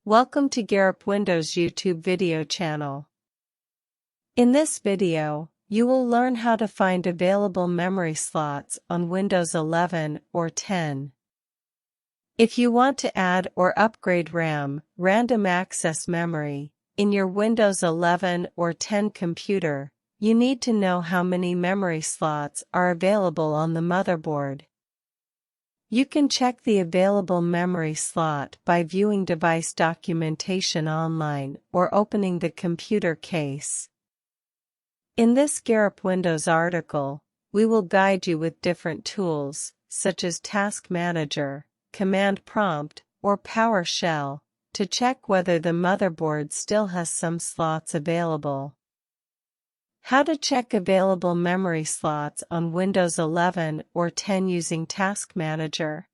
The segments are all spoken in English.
Welcome to Garrop Windows YouTube video channel. In this video, you will learn how to find available memory slots on Windows 11 or 10. If you want to add or upgrade RAM, random access memory, in your Windows 11 or 10 computer, you need to know how many memory slots are available on the motherboard. You can check the available memory slot by viewing device documentation online or opening the computer case. In this Garrop Windows article, we will guide you with different tools, such as Task Manager, Command Prompt, or PowerShell, to check whether the motherboard still has some slots available. How to check available memory slots on Windows 11 or 10 using Task Manager.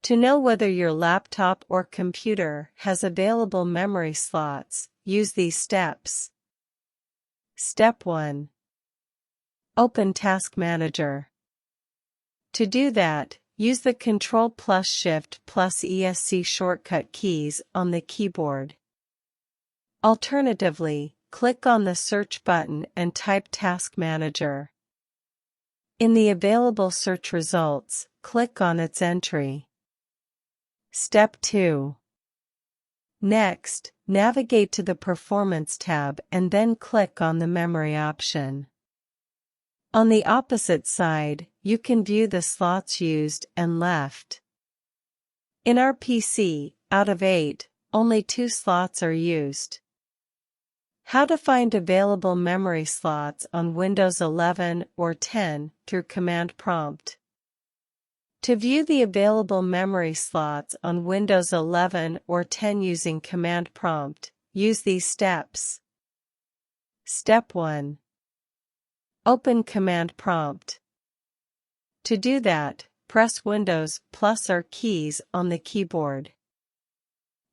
To know whether your laptop or computer has available memory slots, use these steps. Step 1. Open Task Manager. To do that, use the Ctrl+Shift+ESC shortcut keys on the keyboard. Alternatively, click on the search button and type Task Manager. In the available search results, click on its entry. Step 2. Next, navigate to the Performance tab and then click on the Memory option. On the opposite side, you can view the slots used and left. In our PC, out of 8, only 2 slots are used. How to find available memory slots on Windows 11 or 10 through Command Prompt. To view the available memory slots on Windows 11 or 10 using Command Prompt, use these steps. Step 1. Open Command Prompt. To do that, press Windows +R keys on the keyboard.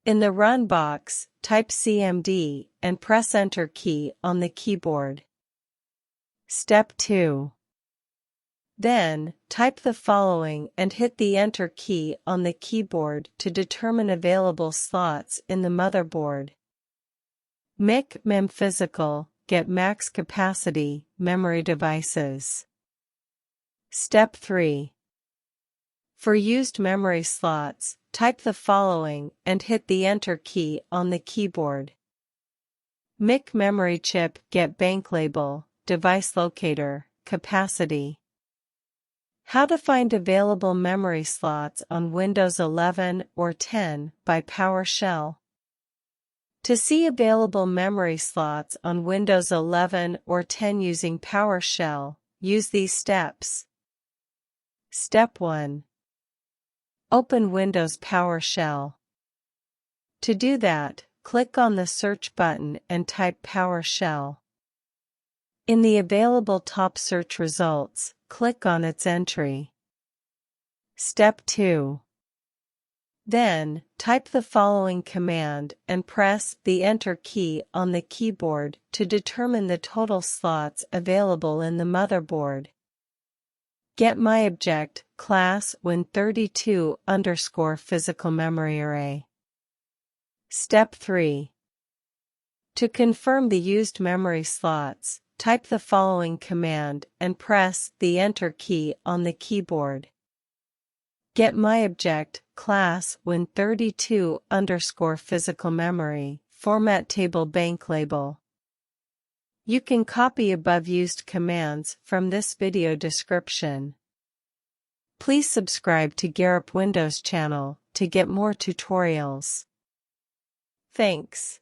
In the Run box, type CMD and press Enter key on the keyboard. Step 2. Then, type the following and hit the Enter key on the keyboard to determine available slots in the motherboard. MIC Mem Physical, get max capacity, memory devices. Step 3. For used memory slots, type the following and hit the Enter key on the keyboard. MIC Memory Chip, get Bank Label, Device Locator, Capacity. How to find available memory slots on Windows 11 or 10 by PowerShell. To see available memory slots on Windows 11 or 10 using PowerShell, use these steps. Step 1. Open Windows PowerShell. To do that, click on the search button and type PowerShell. In the available top search results, click on its entry. Step 2. Then, type the following command and press the Enter key on the keyboard to determine the total slots available in the motherboard. Get MyObject class Win32 physical memory array. Step 3. To confirm the used memory slots, type the following command and press the Enter key on the keyboard. Get MyObject class Win32 physical memory, format table bank label. You can copy above used commands from this video description. Please subscribe to Garrop Windows channel to get more tutorials. Thanks.